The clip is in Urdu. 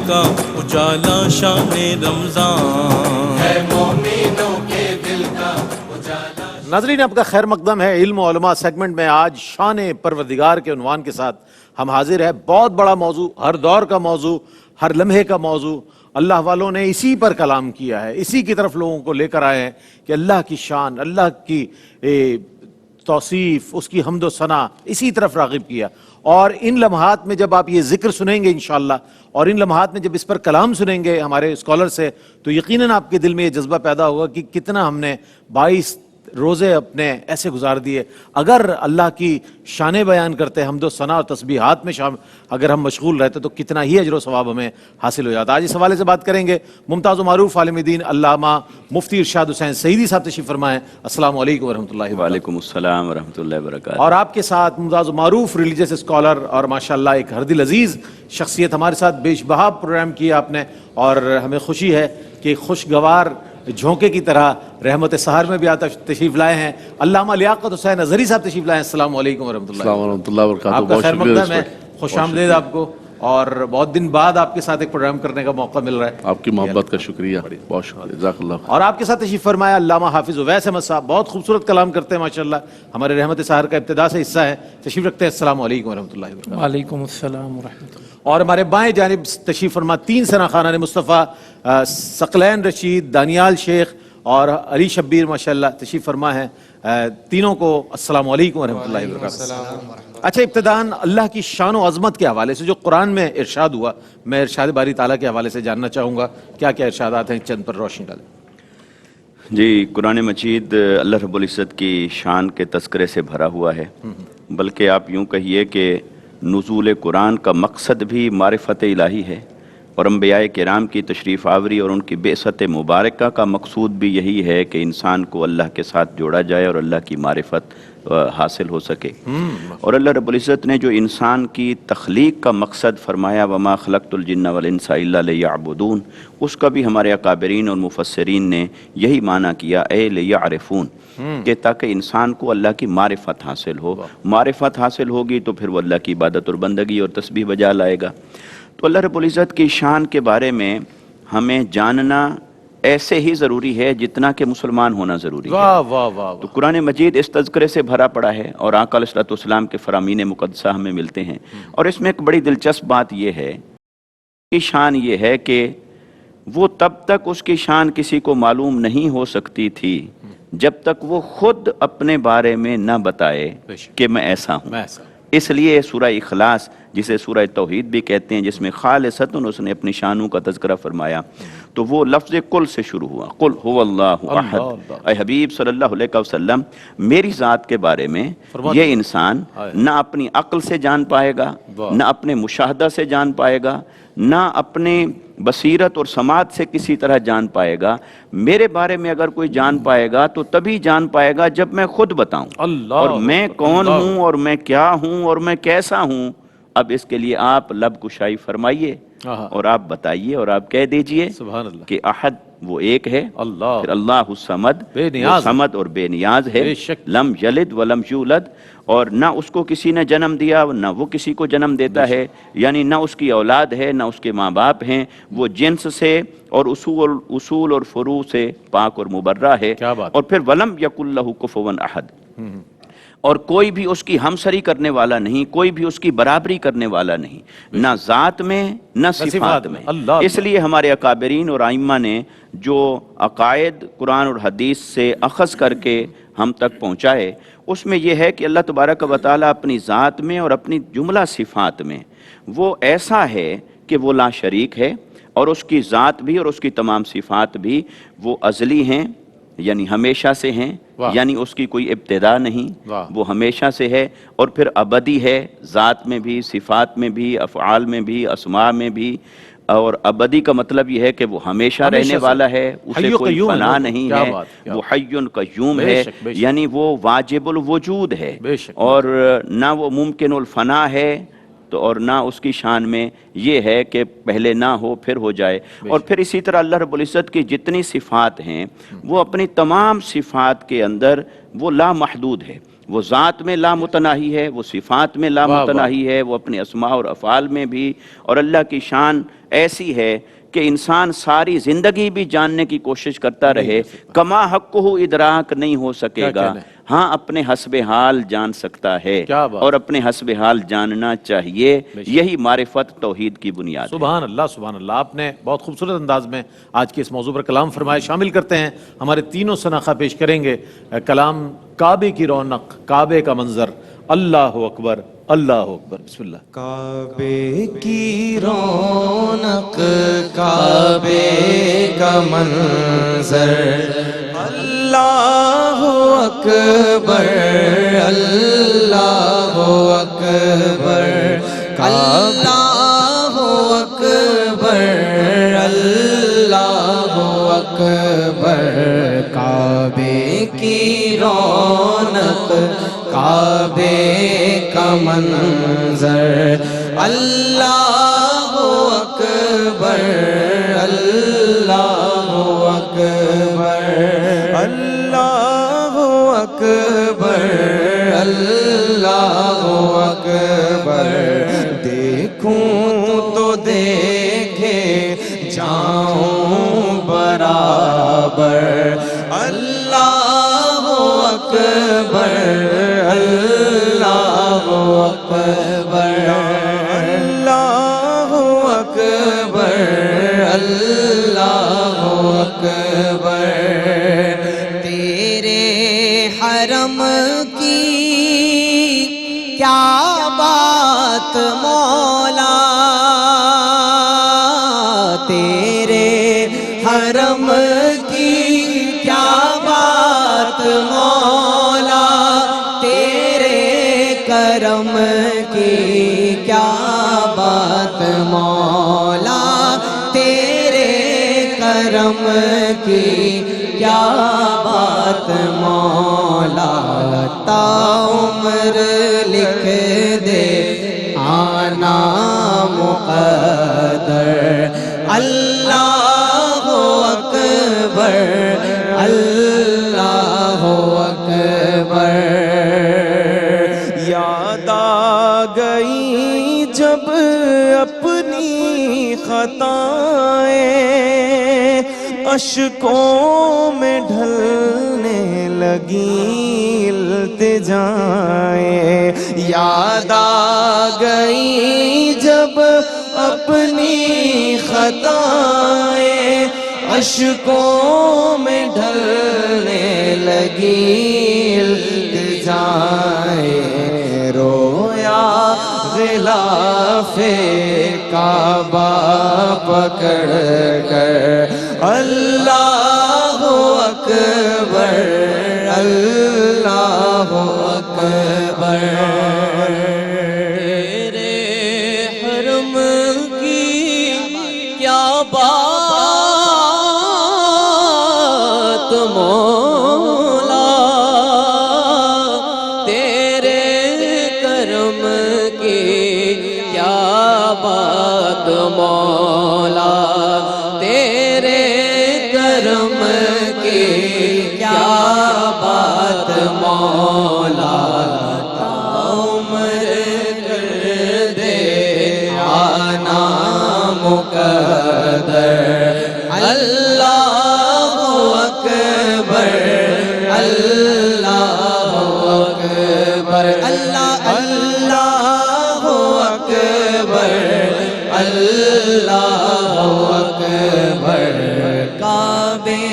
کا اجالا شان رمضان ہے، مومنوں کے دل کا اجالا۔ ناظرین، آپ کا خیر مقدم ہے علم و علماء سیگمنٹ میں آج شان پروردگار کے عنوان کے ساتھ ہم حاضر ہیں۔ بہت بڑا موضوع، ہر دور کا موضوع، ہر لمحے کا موضوع، اللہ والوں نے اسی پر کلام کیا ہے، اسی کی طرف لوگوں کو لے کر آئے ہیں کہ اللہ کی شان، اللہ کی توصیف، اس کی حمد و ثنا، اسی طرف راغب کیا۔ اور ان لمحات میں جب آپ یہ ذکر سنیں گے انشاءاللہ، اور ان لمحات میں جب اس پر کلام سنیں گے ہمارے اسکالر سے، تو یقیناً آپ کے دل میں یہ جذبہ پیدا ہوگا کہ کتنا ہم نے 22 روزے اپنے ایسے گزار دیے۔ اگر اللہ کی شانیں بیان کرتے، حمد و ثنا اور تسبیحات میں اگر ہم مشغول رہتے تو کتنا ہی اجر و ثواب ہمیں حاصل ہو جاتا۔ آج اس حوالے سے بات کریں گے ممتاز و معروف عالم دین علامہ مفتی ارشاد حسین سعیدی صاحب تشریف فرمائیں۔ السلام علیکم ورحمۃ اللہ وبرکاتہ۔ وعلیکم السلام ورحمۃ اللہ وبرکاتہ۔ اور آپ کے ساتھ ممتاز و معروف ریلیجیس اسکالر اور ماشاءاللہ ایک ہر دل عزیز شخصیت ہمارے ساتھ بیش بہا پروگرام کیا آپ نے، اور ہمیں خوشی ہے کہ خوشگوار جھونکے کی طرح رحمت سحر میں بھی آتا تشریف لائے ہیں علامہ لیاقت حسین اظہری صاحب تشریف لائے ہیں۔ السلام علیکم ورحمۃ اللہ۔ السلام ورحمۃ اللہ وبرکاتہ۔ آپ کا بہت خیر شکریہ، مقدم ہے، خوش آمدید آپ کو، اور بہت دن بعد آپ کے ساتھ ایک پروگرام کرنے کا موقع مل رہا ہے۔ آپ کی محبت کا شکریہ، بہت شکریہ، جزاک اللہ خیر۔ اور آپ کے ساتھ تشریف فرمایا علامہ حافظ اویس احمد صاحب، بہت خوبصورت کلام کرتے ہیں ماشاءاللہ، ہمارے رحمت سحر کا ابتدا سے حصہ ہے، تشریف رکھتے ہیں۔ السلام علیکم ورحمۃ اللہ وبرکاتہ۔ وعلیکم السلام ورحمۃ اللہ۔ اور ہمارے بائیں جانب تشریف فرما 3 سنہ خانان مصطفیٰ ثقلین رشید، دانیال شیخ اور علی شبیر ماشاءاللہ تشریف فرما ہے۔ تینوں کو السلام علیکم ورحمۃ اللہ وبرکاتہ۔ اچھا، ابتداً اللہ کی شان و عظمت کے حوالے سے جو قرآن میں ارشاد ہوا، میں ارشاد باری تعالیٰ کے حوالے سے جاننا چاہوں گا، کیا کیا ارشادات ہیں، چند پر روشنی ڈالیں۔ جی، قرآن مجید اللہ رب العزت کی شان کے تذکرے سے بھرا ہوا ہے، بلکہ آپ یوں کہیے کہ نزول قرآن کا مقصد بھی معرفت الہی ہے، اور انبیاء کرام کی تشریف آوری اور ان کی بعثت مبارکہ کا مقصود بھی یہی ہے کہ انسان کو اللہ کے ساتھ جوڑا جائے اور اللہ کی معرفت حاصل ہو سکے۔ اور اللہ رب العزت نے جو انسان کی تخلیق کا مقصد فرمایا وما خلقت الجن والانس الا لیعبدون، اس کا بھی ہمارے اکابرین اور مفسرین نے یہی معنی کیا، اے لیعرفون، کہ تاکہ انسان کو اللہ کی معرفت حاصل ہو۔ معرفت حاصل ہوگی تو پھر وہ اللہ کی عبادت اور بندگی اور تسبیح بجا لائے گا۔ تو اللہ رب العزت کی شان کے بارے میں ہمیں جاننا ایسے ہی ضروری ہے جتنا کہ مسلمان ہونا ضروری ہے۔ واہ واہ واہ۔ تو قرآن مجید اس تذکرے سے بھرا پڑا ہے، اور آقا علیہ الصلوۃ والسلام کے فرامین مقدسہ ہمیں ملتے ہیں۔ اور اس میں ایک بڑی دلچسپ بات یہ ہے کہ شان یہ ہے کہ وہ تب تک اس کی شان کسی کو معلوم نہیں ہو سکتی تھی جب تک وہ خود اپنے بارے میں نہ بتائے کہ میں ایسا ہوں۔ اس لیے سورہ اخلاص، جسے سورہ توحید بھی کہتے ہیں، جس میں خالصتاً اس نے اپنی شانوں کا تذکرہ فرمایا، تو وہ لفظ کل سے شروع ہوا، قل هو اللہ احد۔ اے حبیب صلی اللہ علیہ وسلم، میری ذات کے بارے میں یہ انسان نہ اپنی عقل سے جان پائے گا، نہ اپنے مشاہدہ سے جان پائے گا، نہ اپنے بصیرت اور سماعت سے کسی طرح جان پائے گا۔ میرے بارے میں اگر کوئی جان پائے گا تو تبھی جان پائے گا جب میں خود بتاؤں، اور میں کون ہوں اور میں کیا ہوں اور میں کیسا ہوں۔ اب اس کے لیے آپ لب کشائی فرمائیے اور آپ بتائیے اور آپ کہہ دیجئے کہ احد وہ ایک ہے، پھر اللہ الصمد، وہ صمد اور بے نیاز ہے، لم یلد ولم یولد، اور نہ اس کو کسی نے جنم دیا نہ وہ کسی کو جنم دیتا ہے، یعنی نہ اس کی اولاد ہے نہ اس کے ماں باپ ہیں، وہ جنس سے اور اصول اور فروع سے پاک اور مبرہ ہے۔ اور پھر ولم یکن لہ کفوا احد، اور کوئی بھی اس کی ہمسری کرنے والا نہیں، کوئی بھی اس کی برابری کرنے والا نہیں، نہ ذات میں نہ صفات میں۔ اس لیے ہمارے اکابرین اور ائمہ نے جو عقائد قرآن اور حدیث سے اخذ کر کے ہم تک پہنچائے، اس میں یہ ہے کہ اللہ تبارک و تعالیٰ اپنی ذات میں اور اپنی جملہ صفات میں وہ ایسا ہے کہ وہ لا شریک ہے، اور اس کی ذات بھی اور اس کی تمام صفات بھی وہ ازلی ہیں، یعنی ہمیشہ سے ہیں، یعنی اس کی کوئی ابتدا نہیں، وہ ہمیشہ سے ہے، اور پھر ابدی ہے، ذات میں بھی، صفات میں بھی، افعال میں بھی، اسماء میں بھی۔ اور ابدی کا مطلب یہ ہے کہ وہ ہمیشہ رہنے والا ہے، اسے کوئی فنا نہیں ہے، وہ حی قیوم ہے، یعنی وہ واجب الوجود ہے، اور نہ وہ ممکن الفنا ہے، تو اور نہ اس کی شان میں یہ ہے کہ پہلے نہ ہو پھر ہو جائے۔ اور پھر اسی طرح اللہ رب العزت کی جتنی صفات ہیں وہ اپنی تمام صفات کے اندر وہ لا محدود ہے، وہ ذات میں لامتناہی ہے، وہ صفات میں لامتناہی ہے، وہ اپنے اسماء اور افعال میں بھی، اور اللہ کی شان ایسی ہے کہ انسان ساری زندگی بھی جاننے کی کوشش کرتا رہے، کما حق ہو ادراک نہیں ہو سکے گا، ہاں اپنے حسب حال جان سکتا ہے، اور اپنے حسب حال جاننا چاہیے، یہی معرفت توحید کی بنیاد ہے۔ سبحان اللہ سبحان اللہ، آپ نے بہت خوبصورت انداز میں آج کے اس موضوع پر کلام فرمایا۔ شامل کرتے ہیں، ہمارے تینوں شناخہ پیش کریں گے کلام کعبے کی رونق، کعبے کا منظر۔ اللہ اکبر، اللہ اکبر، بسم اللہ۔ کعبے کی رونق، کعبے کا منظر، اللہ اکبر، اللہ اکبر، اللہ اکبر، اللہ اکبر، کعبے کی رونق، کعبے کا منظر، اللہ اکبر، اللہ اکبر، اللہ اکبر، اللہ اکبر، دیکھوں تو دیکھے جاؤں برابر، اللہ اکبر، اللہ اکبر، اللہ اکبر، اللہ اکبر، تیرے حرم کی کیا بات مولا، تیرے حرم کی کیا بات مولا، تیرے کرم کی کیا بات مولا، تیرے کرم کی کیا بات مولا، تا عمر لکھ دے آنا مقدر، اللہ اکبر، اللہ اکبر، یاد آ گئی جب اپنی خطائیں، اشکوں میں ڈھلنے لگی التجائیں، یاد آ گئی جب اپنی خطائیں، اشکوں میں ڈھلنے لگی التجائیں، رویا غلاف کعبہ پکڑ کر، اللہ اکبر، اللہ اکبر، تیرے حرم کی کیا بات مولا، تیرے کرم کی کیا بات مولا، تیرے کرم کی کیا بات مولا، عمر کر دے آنا مقدر، اللہ اکبر، اللہ اکبر، اللہ اللہ اکبر، اللہ اکبر، کعبے